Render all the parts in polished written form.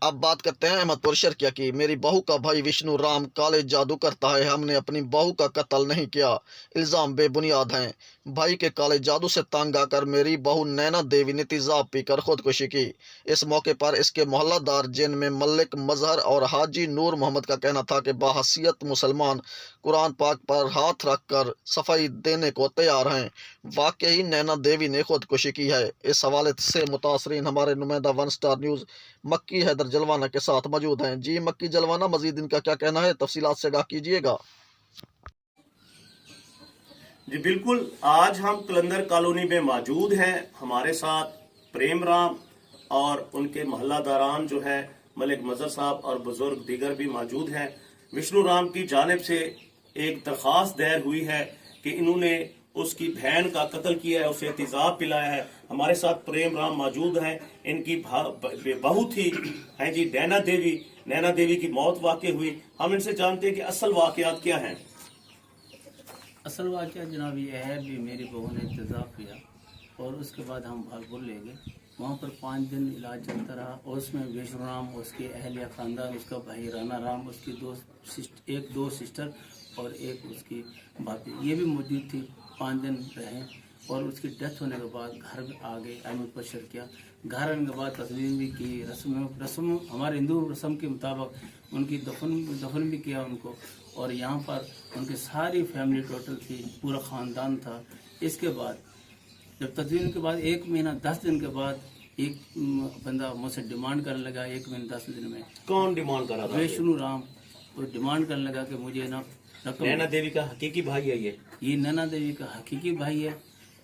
अब बात करते हैं अहमदपुर शर्किया की। मेरी बहू का भाई विष्णु राम काले जादू करता है। हमने अपनी बहू का कत्ल नहीं किया, इल्जाम बेबुनियाद हैं। भाई के काले जादू से तंग आकर मेरी बहू नैना देवी ने तेजाब पीकर खुदकुशी की। इस मौके पर इसके मोहल्लादार जिनमें मलिक मजहर और हाजी नूर मोहम्मद का कहना था कि बाहसियत मुसलमान कुरान पाक पर हाथ रखकर सफाई देने को तैयार हैं। वाकई नैना देवी ने खुदकुशी की है। इस हवाले से मुतासरीन हमारे नुमाइंदा वन स्टार न्यूज़ मक्की हैदर जलवाना के साथ मौजूद हैं। जी मक्की जलवाना, मजीद इनका क्या कहना है, तफसीलात से आगाह कीजिएगा। जी बिल्कुल, आज हम कलंदर कॉलोनी में मौजूद हैं। हमारे साथ प्रेम राम और उनके मोहल्लादारान जो है मलिक मजहर साहब और बुजुर्ग दीगर भी मौजूद हैं। विष्णु राम की जानिब से एक दरख्वास्त दायर हुई है कि इन्होंने उसकी बहन का कत्ल किया है, उसे तेजाब पिलाया है। हमारे साथ प्रेम राम मौजूद हैं। इनकी बहू थी हैं जी नैना देवी की मौत वाक़ई हुई। हम इनसे जानते हैं कि असल वाक़यात क्या हैं। असल वाक़या जनाब ये है भी मेरी बहू ने तेज़ाब पिया और उसके बाद हम भागपुर ले गए। वहाँ पर 5 दिन इलाज चलता रहा और उसमें विष्णु राम, उसके अहलिया ख़ानदान, उसका भाई राना राम, उसकी दो सिस्टर और एक उसकी भाभी ये भी मौजूद थी। 5 दिन रहे और उसकी डेथ होने के बाद घर आ गए अहमदपुर शर्किया। घर आने के बाद तस्लीम भी की, रस्म हमारे हिंदू रस्म के मुताबिक उनकी दफन भी किया उनको। और यहाँ पर उनकी सारी फैमिली टोटल थी, पूरा ख़ानदान था। इसके बाद जब तस्वीर के बाद 1 महीना 10 दिन के बाद एक बंदा मुझसे डिमांड करने लगा। 1 महीना 10 दिन में कौन डिमांड कर रहा था? विष्णु राम। वो डिमांड करने लगा कि मुझे ना रकम। नैना देवी का हकीकी भाई है ये नैना देवी का हकीकी भाई है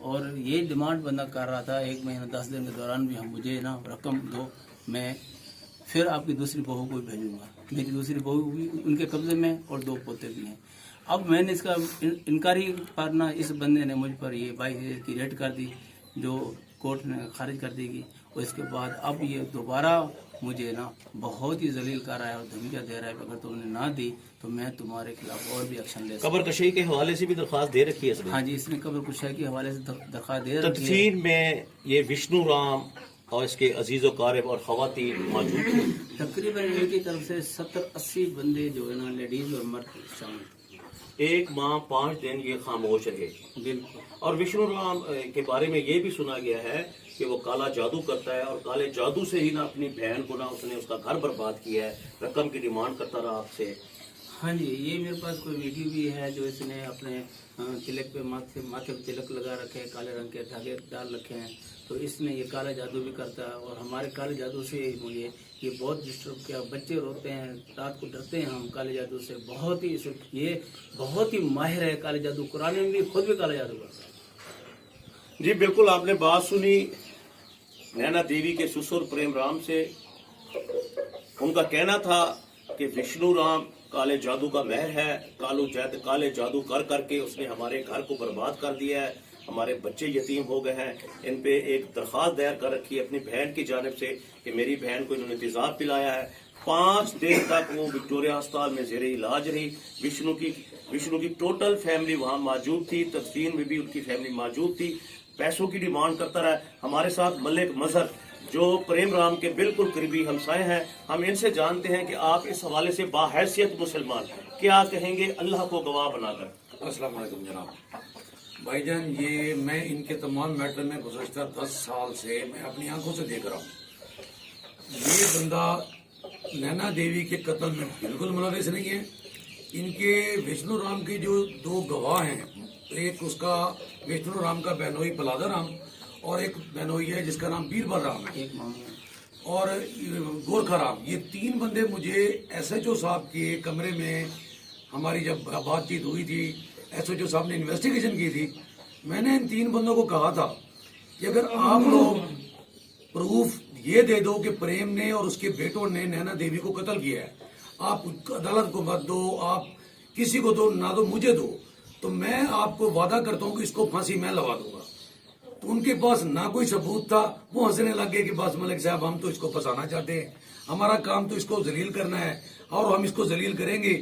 और ये डिमांड बंदा कर रहा था। 1 महीना 10 दिन के दौरान भी हम मुझे ना रकम दो, मैं फिर आपकी दूसरी बहू को भी भेजूंगा। मेरी दूसरी बहू भी उनके कब्जे में और 2 पोते भी हैं। अब मैंने इसका इनकारी पर ना इस बंदे ने मुझ पर ये 22 की रेट कर दी, जो कोर्ट ने खारिज कर देगी। और इसके बाद अब ये दोबारा मुझे ना बहुत ही जलील कर रहा है और धमकियाँ दे रहा है, अगर तुमने ना दी तो मैं तुम्हारे खिलाफ और भी एक्शन ले सकता हूं। कब्र कशी के हवाले से भी दरख्वास्त दे रखी है? हाँ जी, इसने कब्र कुशाई के हवाले से दरख्वास्त दे रखी है। तदफीन में ये विष्णु राम और इसके अजीज़ो कारब और खवातीन मौजूद थे। तकरीबन इनकी तरफ से 70-80 बंदे जो है ना, लेडीज और मर्द शामिल। 1 माह 5 दिन ये खामोश रहे। बिल्कुल। और विष्णु राम के बारे में ये भी सुना गया है कि वो काला जादू करता है और काले जादू से ही ना अपनी बहन को ना उसने उसका घर बर्बाद किया है, रकम की डिमांड करता रहा आपसे। हाँ जी, ये मेरे पास कोई वीडियो भी है जो इसने अपने तिलक पे माथे पे तिलक लगा रखे हैं, काले रंग के धागे डाल रखे हैं। तो इसने ये काला जादू भी करता है और हमारे काले जादू से मुझे ये बहुत डिस्टर्ब किया। बच्चे रोते हैं, रात को डरते हैं हम काले जादू से। ये बहुत ही माहिर है काले जादू, कुरान में भी खुद भी काला जादू करता है। जी बिल्कुल, आपने बात सुनी नैना देवी के ससुर प्रेम राम से। उनका कहना था कि विष्णु राम काले जादू का महर है। काले जादू कर करके उसने हमारे घर को बर्बाद कर दिया है, हमारे बच्चे यतीम हो गए हैं। इन पे एक दरख्वास्त दायर कर रखी है अपनी बहन की जानिब से कि मेरी बहन को इन्होंने तेजाब पिलाया है। 5 दिन तक वो विक्टोरिया अस्पताल में ज़ेरे इलाज रही। विष्णु की टोटल फैमिली वहाँ मौजूद थी, तदफीन में भी उनकी फैमिली मौजूद थी। पैसों की डिमांड करता रहा। हमारे साथ मलिक मजहर जो प्रेम राम के बिल्कुल करीबी हमसाए हैं, हम इनसे जानते हैं कि आप इस हवाले से बाहैसियत मुसलमान क्या कहेंगे अल्लाह को गवाह बनाकर। अस्सलाम वालेकुम जनाब भाईजान, ये मैं इनके तमाम मैटर में गुज़श्ता 10 साल से मैं अपनी आंखों से देख रहा हूँ। ये बंदा नैना देवी के कत्ल में बिल्कुल मुलविस नहीं है। इनके विष्णु राम के जो 2 गवाह हैं, एक उसका विष्णु राम का बहनोई पलादा राम और एक बहनोई है जिसका नाम बीरबल राम है और गोरखा राम। ये 3 बंदे मुझे एसएचओ साहब के कमरे में हमारी जब बातचीत हुई थी, एसएचओ साहब ने इन्वेस्टिगेशन की थी। मैंने इन 3 बंदों को कहा था कि अगर आप लोग प्रूफ ये दे दो कि प्रेम ने और उसके बेटों ने नैना देवी को कत्ल किया है, आप अदालत को मत दो, आप किसी को दो ना दो, मुझे दो, तो मैं आपको वादा करता हूँ कि इसको फांसी मैं लगा दूंगा। तो उनके पास ना कोई सबूत था। वो हंसने लग गए कि बस मलिक साहब हम तो इसको फंसाना चाहते हैं, हमारा काम तो इसको जलील करना है और हम इसको जलील करेंगे।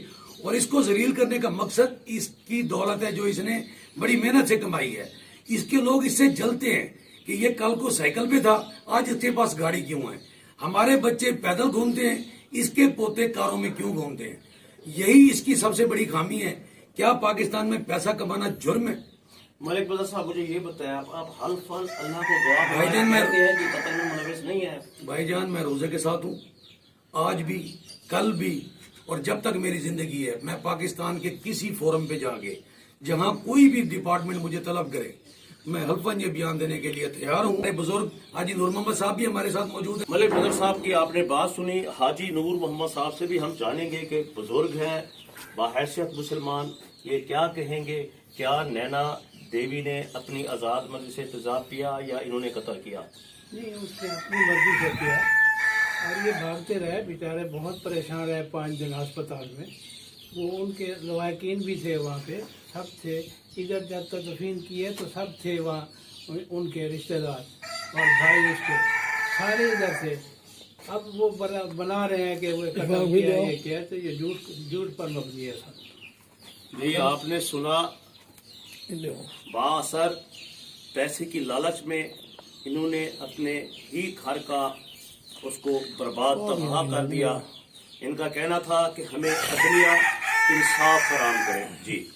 और इसको जलील करने का मकसद इसकी दौलत है जो इसने बड़ी मेहनत से कमाई है। इसके लोग इससे जलते हैं कि ये कल को साइकिल पे था, आज इसके पास गाड़ी क्यों है। हमारे बच्चे पैदल घूमते हैं, इसके पोते कारों में क्यों घूमते हैं? यही इसकी सबसे बड़ी खामी है। क्या पाकिस्तान में पैसा कमाना जुर्म है? मलिक बदर साहब मुझे ये बताएं, आप हल्फन अल्लाह को दुआ भाईजान, मैं- करते हैं कि कत्ल में मुलविस नहीं है? भाईजान, मैं रोजे के साथ हूँ, आज भी, कल भी, और जब तक मेरी जिंदगी है मैं पाकिस्तान के किसी फोरम पे जाके जहां कोई भी डिपार्टमेंट मुझे तलब करे, मैं हल्फन ये बयान देने के लिए तैयार हूँ। हमारे बुजुर्ग हाजी नूर मोहम्मद साहब भी हमारे साथ मौजूद है। मलिक बदर साहब की आपने बात सुनी, हाजी नूर मोहम्मद साहब से भी हम जानेंगे कि बुजुर्ग हैं, बाहैसियत मुसलमान, ये क्या कहेंगे? क्या नैना देवी ने अपनी आज़ाद मर्जी से तेजाब किया या इन्होंने कत्ल किया? नहीं, उसने अपनी मर्जी से किया और ये भागते रहे, बेचारे बहुत परेशान रहे 5 दिन अस्पताल में। वो उनके लवाकिन भी थे वहाँ पे, सब थे। इधर जब तक दफीन किए तो सब थे वहाँ, उनके रिश्तेदार और भाई उसके सारे इधर थे। अब वो बना रहे हैं कि वो कत्ल किया, ये किया, तो ये झूठ पर मबनी है सब। जी, आपने सुना, बाअसर पैसे की लालच में इन्होंने अपने ही घर का उसको बर्बाद तबाह कर दिया। इनका कहना था कि हमें अदलिया इंसाफ फराहम करे। जी।